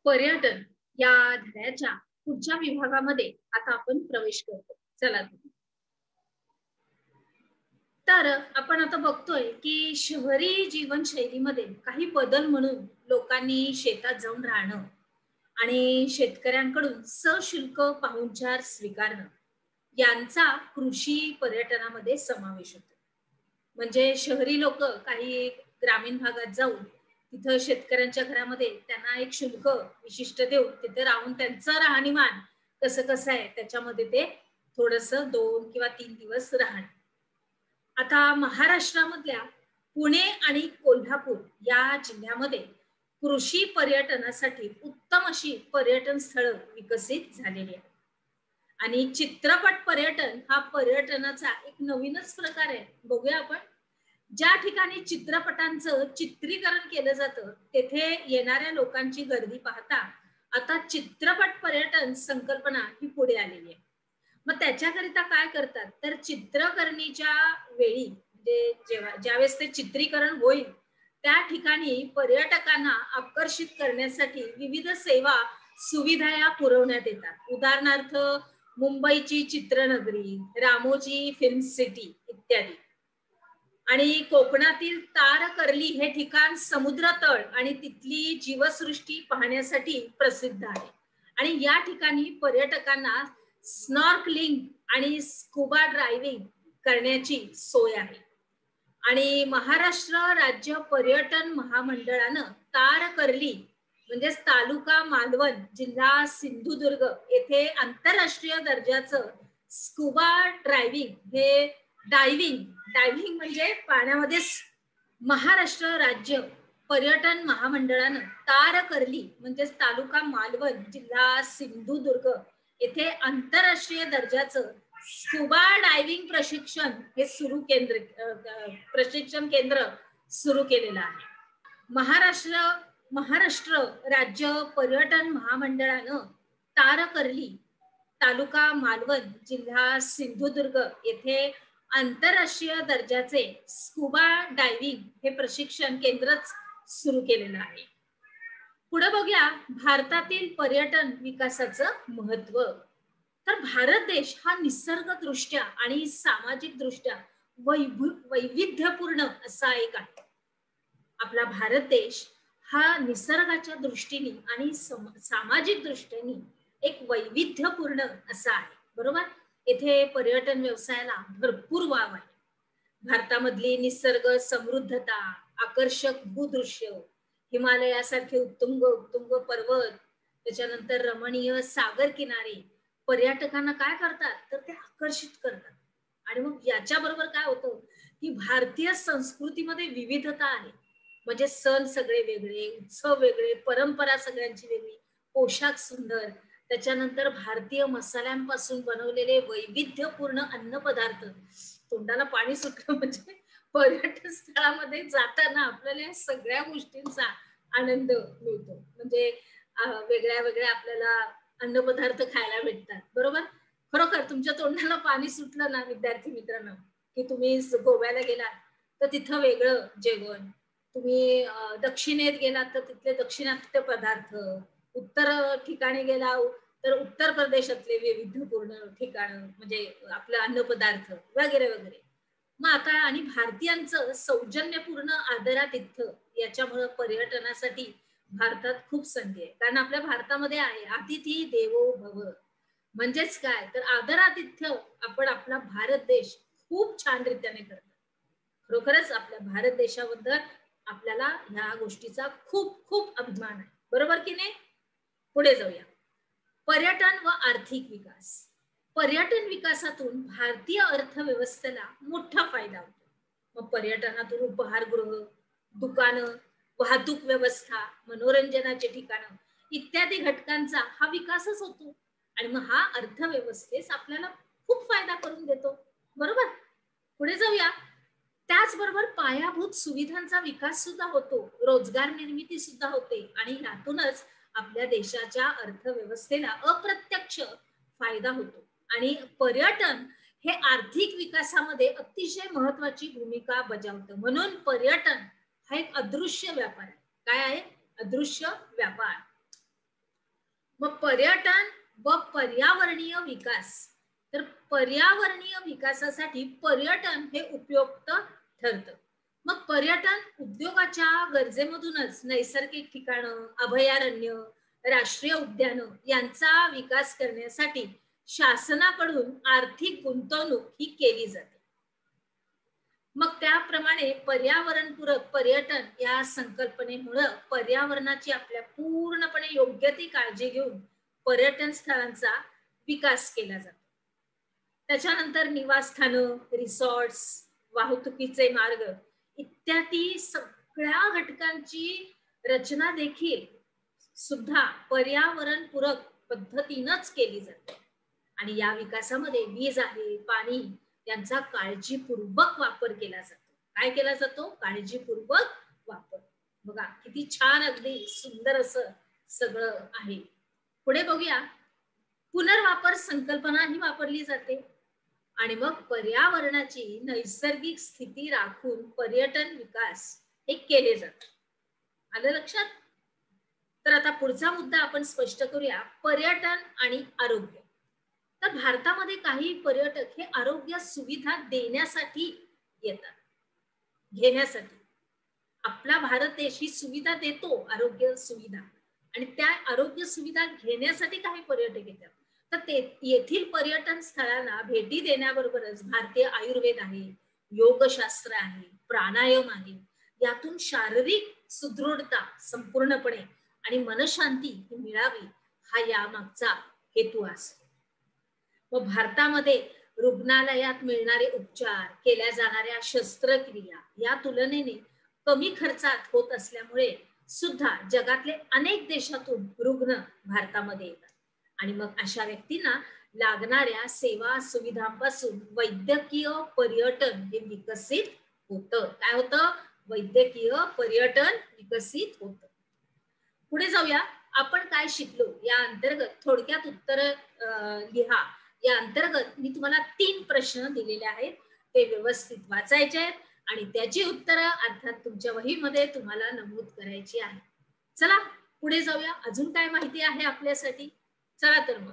पर्यटन या धड्याच्या पुढच्या विभागामध्ये आता आपण प्रवेश करतो. चला तर आपण आता बघतोय की शहरी जीवनशैलीमध्ये काही बदल म्हणून लोकांनी शेतात जाऊन राहणं आणि शेतकऱ्यांकडून सशुल्क पाहुणचार स्वीकारणं यांचा कृषी पर्यटनामध्ये समावेश होतो. म्हणजे शहरी लोक काही ग्रामीण भागात जाऊन तिथं शेतकऱ्यांच्या घरामध्ये त्यांना एक शुल्क विशिष्ट देऊन तिथे राहून त्यांचं राहणीमान कसं कसं आहे त्याच्यामध्ये ते थोडस 2 किंवा 3 दिवस राहणं. आता महाराष्ट्रामधल्या पुणे आणि कोल्हापूर या जिल्ह्यामध्ये कृषी पर्यटनासाठी उत्तम अशी पर्यटन स्थळं विकसित झालेली आहेत. आणि चित्रपट पर्यटन हा पर्यटनाचा एक नवीनच प्रकार आहे. बघूया आपण. ज्या ठिकाणी चित्रपटांचं चित्रीकरण केलं जातं तेथे येणाऱ्या लोकांची गर्दी पाहता आता चित्रपट पर्यटन संकल्पना ही पुढे आलेली आहे. मग त्याच्याकरिता काय करतात तर चित्रकरणीच्या वेळी म्हणजे जेव्हा ज्यावेळेस ते चित्रीकरण होईल त्या ठिकाणी पर्यटकांना आकर्षित करण्यासाठी विविध सेवा सुविधा या पुरवण्यात येतात. उदाहरणार्थ मुंबईची चित्रनगरी, रामोजी फिल्म सिटी इत्यादी. आणि कोकणातील तारकर्ली हे ठिकाण समुद्र तळ आणि तिथली जीवसृष्टी पाहण्यासाठी प्रसिद्ध आहे. आणि या ठिकाणी पर्यटकांना स्नॉर्कलिंग आणि स्कुबा ड्रायव्हिंग करण्याची सोय आहे. आणि महाराष्ट्र राज्य पर्यटन महामंडळानं तारकर्ली म्हणजेच तालुका मालवण जिल्हा सिंधुदुर्ग येथे आंतरराष्ट्रीय दर्जाचं स्कुबा ड्रायव्हिंग हे डायव्हिंग डायव्हिंग म्हणजे पाण्यामध्ये महाराष्ट्र राज्य पर्यटन महामंडळानं तारकर्ली म्हणजेच तालुका मालवण जिल्हा सिंधुदुर्ग येथे आंतरराष्ट्रीय दर्जाचं स्कुबा डायव्हिंग प्रशिक्षण केंद्र सुरू केलेलं आहे. महाराष्ट्र राज्य पर्यटन महामंडळानं तारकर्ली तालुका मालवण जिल्हा सिंधुदुर्ग येथे आंतरराष्ट्रीय दर्जाचे स्कुबा डायव्हिंग हे प्रशिक्षण केंद्रच सुरू केलेलं आहे. पुढे बघूया भारतातील पर्यटन विकासाचं महत्व. तर भारत देश हा निसर्गदृष्ट्या आणि सामाजिक दृष्ट्या वैविध्यपूर्ण असा एक आहे. आपला भारत देश हा निसर्गाच्या दृष्टीने आणि सामाजिक दृष्टीने एक वैविध्यपूर्ण असा आहे. बरोबर. येथे पर्यटन व्यवसायाला भरपूर वाव आहे. भारतामधली निसर्ग समृद्धता, आकर्षक भूदृश्य, हिमालयासारखे उत्तुंग पर्वत, त्याच्यानंतर रमणीय सागर किनारे पर्यटकांना काय करतात तर ते आकर्षित करतात. आणि मग याच्या बरोबर काय होतं की भारतीय संस्कृतीमध्ये विविधता आहे. म्हणजे सण सगळे वेगळे, उत्सव वेगळे, परंपरा सगळ्यांची वेगळी, पोशाख सुंदर, त्याच्यानंतर भारतीय मसाल्यांपासून बनवलेले वैविध्यपूर्ण अन्न पदार्थ. तोंडाला पाणी सुटलं. म्हणजे पर्यटन स्थळामध्ये जाताना आपल्याला या सगळ्या गोष्टींचा आनंद मिळतो. म्हणजे वेगळ्या वेगळ्या आपल्याला अन्न पदार्थ खायला भेटतात. बरोबर. खरोखर तुमच्या तोंडाला पाणी सुटलं ना विद्यार्थी मित्रांनो की तुम्ही गोव्याला गेलात तर तिथं वेगळं जेवण, तुम्ही दक्षिणेत गेलात तर तिथले दक्षिणात्य पदार्थ, उत्तर ठिकाणी गेला तर उत्तर प्रदेशातले वैविध्यपूर्ण ठिकाण म्हणजे आपलं अन्न पदार्थ वगैरे वगैरे. मग आता आणि भारतीयांचं सौजन्यपूर्ण आदरातिथ्य याच्यामुळे पर्यटनासाठी भारतात खूप संधी आहे. कारण आपल्या भारतामध्ये आहे अतिथी देवो भव. म्हणजेच काय तर आदरातिथ्य आपण आपला भारत देश खूप छान रीतीने करतो. खरोखरच आपल्या भारत देशाबद्दल आपल्याला ह्या गोष्टीचा खूप खूप अभिमान आहे. बरोबर की नाही. पुढे जाऊया. पर्यटन व आर्थिक विकास. पर्यटन विकासातून भारतीय अर्थव्यवस्थेला मोठा फायदा होतो. मग पर्यटनातून उपहारगृह, दुकानं, वाहतूक व्यवस्था, मनोरंजनाचे ठिकाणं इत्यादी घटकांचा हा विकासच होतो. आणि मग हा अर्थव्यवस्थेस आपल्याला खूप फायदा करून देतो. बरोबर. पुढे जाऊया. त्याचबरोबर पायाभूत सुविधांचा विकास सुद्धा होतो, रोजगार निर्मिती सुद्धा होते आणि यातूनच आपल्या देशाच्या अर्थव्यवस्थेला अप्रत्यक्ष फायदा होतो. आणि पर्यटन हे आर्थिक विकासामध्ये अतिशय महत्वाची भूमिका बजावतं. म्हणून पर्यटन हा एक अदृश्य व्यापार आहे. काय आहे. अदृश्य व्यापार. मग पर्यटन व पर्यावरणीय विकास, तर पर्यावरणीय विकासासाठी पर्यटन हे उपयुक्त ठरतं. मग पर्यटन उद्योगाच्या गरजेमधूनच नैसर्गिक ठिकाणं, अभयारण्य, राष्ट्रीय उद्यान यांचा विकास करण्यासाठी शासनाकडून आर्थिक गुंतवणूक ही केली जाते. मग त्याप्रमाणे पर्यावरणपूरक पर्यटन या संकल्पनेमुळे पर्यावरणाची आपल्या पूर्णपणे योग्य ती काळजी घेऊन पर्यटन स्थळांचा विकास केला जातो. त्याच्यानंतर निवासस्थानं, रिसॉर्ट्स, वाहतुकीचे मार्ग इत्यादी सगळ्या घटकांची रचना देखील सुद्धा पर्यावरणपूरक पद्धतीनंच केली जाते. आणि या विकासामध्ये वीज आहे, पाणी यांचा काळजीपूर्वक वापर केला जातो. काय केला जातो? काळजीपूर्वक वापर. बघा किती छान, अगदी सुंदर असं सगळं आहे. पुढे बघूया, पुनर्वापर संकल्पना ही वापरली जाते. आणि मग पर्यावरणाची नैसर्गिक स्थिती राखून पर्यटन विकास हे केले जातात. आलं लक्षात? तर आता पुढचा मुद्दा आपण स्पष्ट करूया, पर्यटन आणि आरोग्य. तर भारतामध्ये काही पर्यटक हे आरोग्य सुविधा देण्यासाठी येतात, घेण्यासाठी. आपला भारत देश ही सुविधा देतो, आरोग्य सुविधा, आणि त्या आरोग्य सुविधा घेण्यासाठी काही पर्यटक येतात. तर ते येथील पर्यटन स्थळांना भेटी देण्याबरोबरच भारतीय आयुर्वेद आहे, योगशास्त्र आहे, प्राणायाम आहे, यातून शारीरिक सुदृढता संपूर्णपणे आणि मनशांती मिळावी हा यामागचा हेतू असतो. व भारतामध्ये रुग्णालयात मिळणारे उपचार, केल्या जाणाऱ्या शस्त्रक्रिया या तुलनेने कमी खर्चात होत असल्यामुळे सुद्धा जगातले अनेक देशातून रुग्ण भारतामध्ये येतात. आणि मग अशा व्यक्तींना लागणाऱ्या सेवा सुविधांपासून वैद्यकीय पर्यटन हे विकसित होतं. काय होतं? वैद्यकीय पर्यटन विकसित होतं. पुढे जाऊया, आपण काय शिकलो या अंतर्गत थोडक्यात उत्तर लिहा. या अंतर्गत मी तुम्हाला 3 प्रश्न दिलेले आहेत, ते व्यवस्थित वाचायचे आहेत आणि त्याची उत्तरं अर्थात तुमच्या वहीमध्ये तुम्हाला नमूद करायची आहे. चला पुढे जाऊया, अजून काय माहिती आहे आपल्यासाठी? चला तर मग